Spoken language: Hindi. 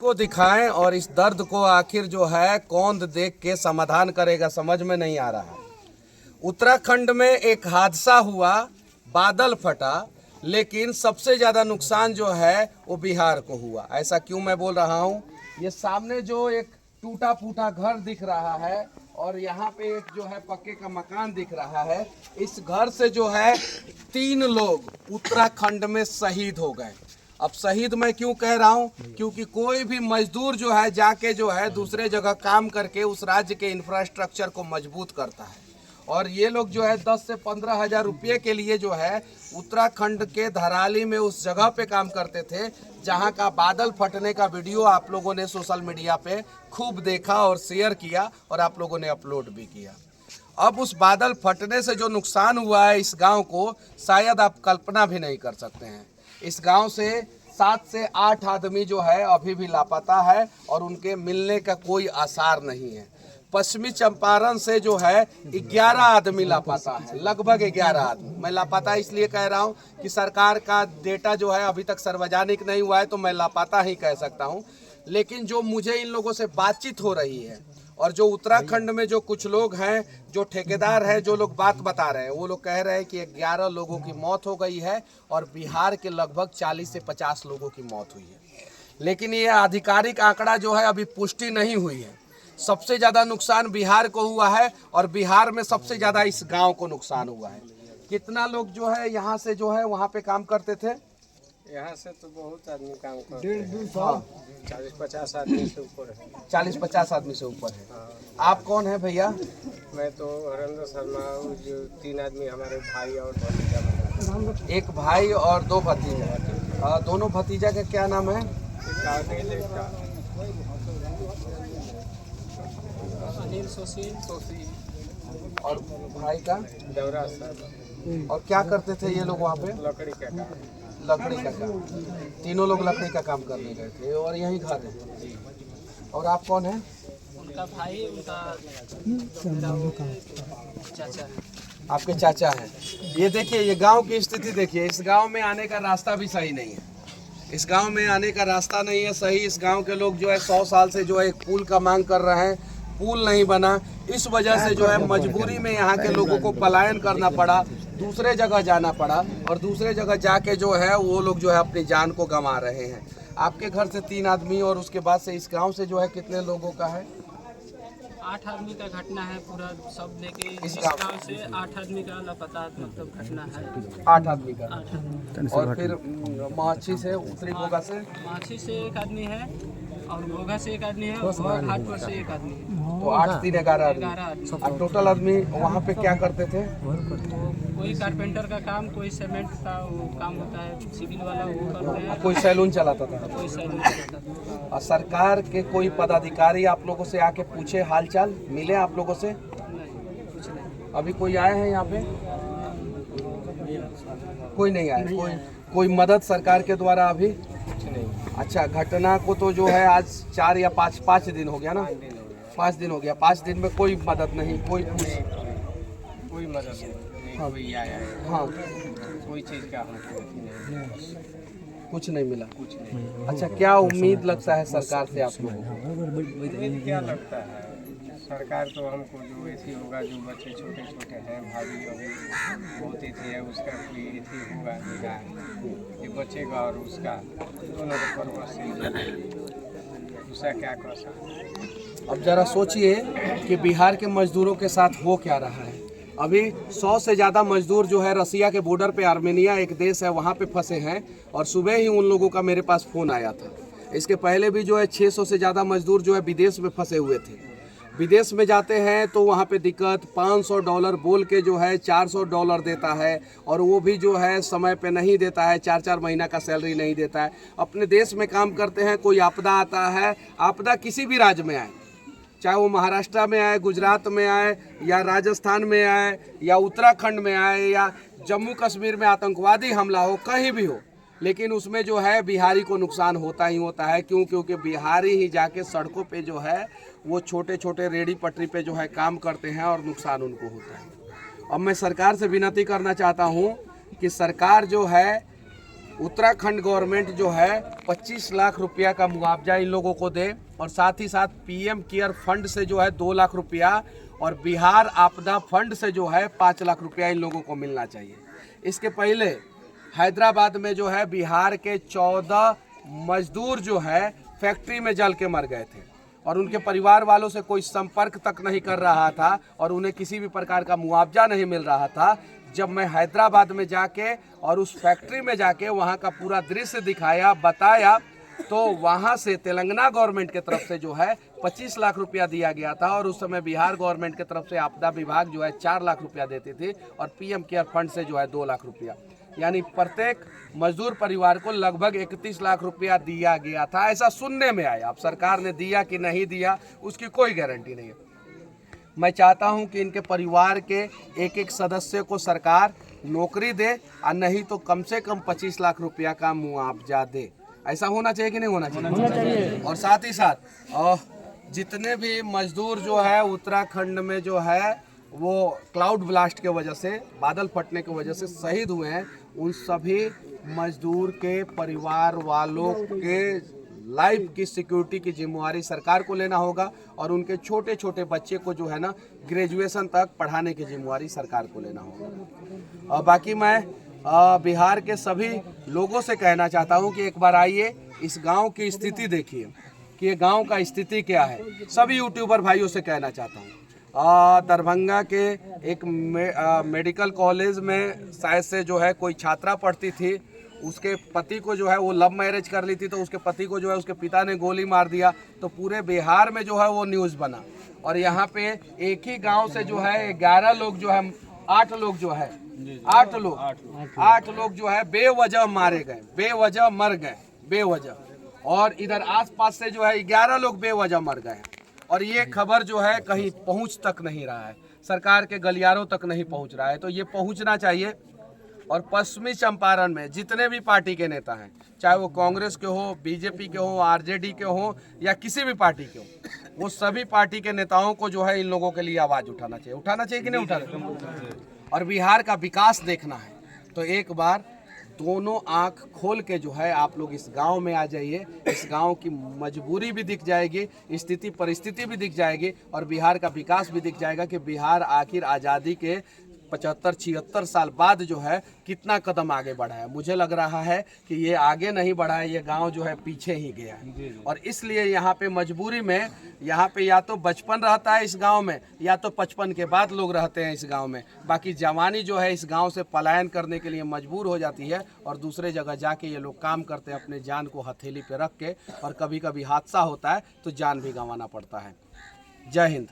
को दिखाएं और इस दर्द को आखिर जो है कौन देख के समाधान करेगा, समझ में नहीं आ रहा है। उत्तराखंड में एक हादसा हुआ, बादल फटा, लेकिन सबसे ज़्यादा नुकसान जो है वो बिहार को हुआ। ऐसा क्यों मैं बोल रहा हूँ? ये सामने जो एक टूटा फूटा घर दिख रहा है और यहाँ पे एक जो है पक्के का मकान दिख रहा है, इस घर से जो है 3 लोग उत्तराखंड में शहीद हो गए। अब शहीद मैं क्यों कह रहा हूँ? क्योंकि कोई भी मजदूर जो है जाके जो है दूसरे जगह काम करके उस राज्य के इंफ्रास्ट्रक्चर को मजबूत करता है, और ये लोग जो है 10 से 15 हज़ार रुपये के लिए जो है उत्तराखंड के धराली में उस जगह पे काम करते थे जहाँ का बादल फटने का वीडियो आप लोगों ने सोशल मीडिया पे खूब देखा और शेयर किया और आप लोगों ने अपलोड भी किया। अब उस बादल फटने से जो नुकसान हुआ है इस गांव को, शायद आप कल्पना भी नहीं कर सकते हैं। इस गांव से 7 से 8 आदमी जो है अभी भी लापता है और उनके मिलने का कोई आसार नहीं है। पश्चिमी चंपारण से जो है 11 आदमी लापता है, लगभग 11 आदमी। मैं लापता इसलिए कह रहा हूं कि सरकार का डेटा जो है अभी तक सार्वजनिक नहीं हुआ है, तो मैं लापता ही कह सकता हूं। लेकिन जो मुझे इन लोगों से बातचीत हो रही है और जो उत्तराखंड में जो कुछ लोग हैं, जो ठेकेदार हैं, जो लोग बात बता रहे हैं, वो लोग कह रहे हैं कि 11 लोगों की मौत हो गई है और बिहार के लगभग 40 से 50 लोगों की मौत हुई है। लेकिन ये आधिकारिक आंकड़ा जो है अभी पुष्टि नहीं हुई है। सबसे ज़्यादा नुकसान बिहार को हुआ है और बिहार में सबसे ज़्यादा इस गांव को नुकसान हुआ है। कितना लोग जो है यहाँ से जो है वहाँ पे काम करते थे? यहाँ से तो बहुत आदमी काम करते हैं। 40-50 आदमी से ऊपर है। 40-50 आदमी से ऊपर है। आप कौन है भैया? मैं तो हरेंद्र शर्मा, जो 3 आदमी हमारे भाई और भतीजा। एक भाई और 2 भतीजा। दोनों भतीजा का क्या नाम है? अनिल सुशील और भाई का देवरा साहब। और क्या करते थे ये लोग वहाँ पे? लकड़ी का काम। लकड़ी का काम। तीनों लोग लकड़ी का काम करने गए थे और यही घर है। और आप कौन है? उनका भाई, उनका चाचा है। आपके चाचा हैं। ये देखिए, ये गांव की स्थिति देखिए। इस गांव में आने का रास्ता भी सही नहीं है। इस गांव में आने का रास्ता नहीं है सही। इस गांव के लोग जो है 100 साल से जो है एक पुल का मांग कर रहे हैं, पुल नहीं बना। इस वजह से जो है मजबूरी में यहाँ के लोगों को पलायन करना पड़ा, दूसरे जगह जाना पड़ा, और दूसरे जगह जाके जो है वो लोग जो है अपनी जान को गंवा रहे हैं। आपके घर से 3 आदमी और उसके बाद से इस गांव से जो है कितने लोगों का है? 8 आदमी का घटना है, पूरा सब लेके इस इस गाँव गाँव से 8 आदमी का लापता मतलब घटना है। 8 आदमी का। 8 आदमी। और फिर माछी से, उत्तरी गोगा से माछी से 1 आदमी है और घोघा से 1 आदमी है और घाटपुर से 1 आदमी है। तो 8 3 11 11 आदमी। आदमी। और टोटल आदमी वहाँ पे क्या करते थे? कोई कारपेंटर का काम, कोई सीमेंट का वो काम होता है, सिविल वाला वो करते हैं, कोई सैलून चलाता था। कोई सैलून चलाता है। और सरकार के कोई पदाधिकारी आप लोगों से आके पूछे, हालचाल मिले आप लोगों से? नहीं, कुछ नहीं। अभी कोई आए हैं यहाँ पे? कोई नहीं आया। कोई मदद सरकार के द्वारा अभी? अच्छा, घटना को तो जो है आज 4 या 5 दिन हो गया ना? 5 दिन हो गया। 5 दिन में कोई मदद नहीं, कोई मदद नहीं। हाँ। कोई आया है। हाँ, कोई चीज़ का हमको नहीं। कुछ नहीं मिला। कुछ नहीं। अच्छा, क्या उम्मीद लगता है सरकार से आप लोगों को? उम्मीद क्या लगता है? सरकार तो हमको जो ऐसी होगा, जो बच्चे छोटे छोटे हैं, भाभी अभी बहुत ही है, उसका कोई ऐसी होगा निगाह ये बचेगा और उसका दोनों का परवरिश उसका क्या कर सकते। अब जरा सोचिए कि बिहार के मजदूरों के साथ हो क्या रहा है। अभी 100 से ज़्यादा मजदूर जो है रसिया के बॉर्डर पे, आर्मेनिया एक देश है, वहाँ पे फंसे हैं, और सुबह ही उन लोगों का मेरे पास फ़ोन आया था। इसके पहले भी जो है 600 से ज़्यादा मजदूर जो है विदेश में फंसे हुए थे। विदेश में जाते हैं तो वहाँ पे दिक्कत, $500 बोल के जो है $400 देता है, और वो भी जो है समय पे नहीं देता है, 4-4 महीना का सैलरी नहीं देता है। अपने देश में काम करते हैं, कोई आपदा आता है, आपदा किसी भी राज्य में आए, चाहे वो महाराष्ट्र में आए, गुजरात में आए, या राजस्थान में आए, या उत्तराखंड में आए, या जम्मू कश्मीर में आतंकवादी हमला हो, कहीं भी हो, लेकिन उसमें जो है बिहारी को नुकसान होता ही होता है। क्यों? क्योंकि बिहारी ही जाके सड़कों पे जो है वो छोटे छोटे रेडी पटरी पे जो है काम करते हैं और नुकसान उनको होता है। अब मैं सरकार से विनती करना चाहता हूँ कि सरकार जो है उत्तराखंड गवर्नमेंट जो है 25 लाख रुपया का मुआवजा इन लोगों को दे और साथ ही साथ पीएम केयर फंड से जो है 2 लाख रुपया और बिहार आपदा फंड से जो है 5 लाख रुपया इन लोगों को मिलना चाहिए। इसके पहले हैदराबाद में जो है बिहार के 14 मजदूर जो है फैक्ट्री में जल के मर गए थे और उनके परिवार वालों से कोई संपर्क तक नहीं कर रहा था और उन्हें किसी भी प्रकार का मुआवजा नहीं मिल रहा था। जब मैं हैदराबाद में जाके और उस फैक्ट्री में जाके वहाँ का पूरा दृश्य दिखाया, बताया, तो वहाँ से तेलंगाना गवर्नमेंट के तरफ से जो है 25 लाख रुपया दिया गया था और उस समय बिहार गवर्नमेंट के तरफ से आपदा विभाग जो है 4 लाख रुपया देती थी और पीएम केयर फंड से जो है 2 लाख रुपया, यानी प्रत्येक मजदूर परिवार को लगभग 31 लाख रुपया दिया गया था। ऐसा सुनने में आया। अब सरकार ने दिया कि नहीं दिया उसकी कोई गारंटी नहीं है। मैं चाहता हूं कि इनके परिवार के एक एक सदस्य को सरकार नौकरी दे और नहीं तो कम से कम 25 लाख रुपया का मुआवजा दे। ऐसा होना चाहिए कि नहीं होना चाहिए? और साथ ही साथ जितने भी मजदूर जो है उत्तराखंड में जो है वो क्लाउड ब्लास्ट के वजह से, बादल फटने की वजह से शहीद हुए हैं, उन सभी मजदूर के परिवार वालों के लाइफ की सिक्योरिटी की जिम्मेवारी सरकार को लेना होगा और उनके छोटे छोटे बच्चे को जो है ना ग्रेजुएशन तक पढ़ाने की जिम्मेवारी सरकार को लेना होगा। और बाकी मैं बिहार के सभी लोगों से कहना चाहता हूं कि एक बार आइए, इस गांव की स्थिति देखिए कि ये गांव का स्थिति क्या है। सभी यूट्यूबर भाइयों से कहना चाहता हूं, दरभंगा के एक मेडिकल कॉलेज में शायद से जो है कोई छात्रा पढ़ती थी, उसके पति को जो है वो लव मैरिज कर ली थी तो उसके पति को जो है उसके पिता ने गोली मार दिया, तो पूरे बिहार में जो है वो न्यूज़ बना। और यहाँ पे एक ही गांव से जो है 11 लोग जो है 8 लोग जो है 8 लोग जो है बेवजह मारे गए, बेवजह मर गए, बेवजह। और इधर आसपास से जो है 11 लोग बेवजह मर गए और ये खबर जो है कहीं पहुँच तक नहीं रहा है, सरकार के गलियारों तक नहीं पहुँच रहा है। तो ये पहुँचना चाहिए। और पश्चिमी चंपारण में जितने भी पार्टी के नेता हैं, चाहे वो कांग्रेस के हो, बीजेपी के हो, आरजेडी के हो या किसी भी पार्टी के हो, वो सभी पार्टी के नेताओं को जो है इन लोगों के लिए आवाज़ उठाना चाहिए कि नहीं उठाना। और बिहार का विकास देखना है तो एक बार दोनों आंख खोल के जो है आप लोग इस गांव में आ जाइए। इस गांव की मजबूरी भी दिख जाएगी, स्थिति परिस्थिति भी दिख जाएगी और बिहार का विकास भी दिख जाएगा कि बिहार आखिर आज़ादी के 75-76 साल बाद जो है कितना कदम आगे बढ़ा है। मुझे लग रहा है कि ये आगे नहीं बढ़ा है, ये गांव जो है पीछे ही गया है। और इसलिए यहाँ पे मजबूरी में यहाँ पे या तो बचपन रहता है इस गांव में या तो 55 के बाद लोग रहते हैं इस गांव में। बाकी जवानी जो है इस गांव से पलायन करने के लिए मजबूर हो जाती है और दूसरे जगह जाके ये लोग काम करते हैं अपने जान को हथेली पे रख के, और कभी कभी हादसा होता है तो जान भी गंवाना पड़ता है। जय हिंद।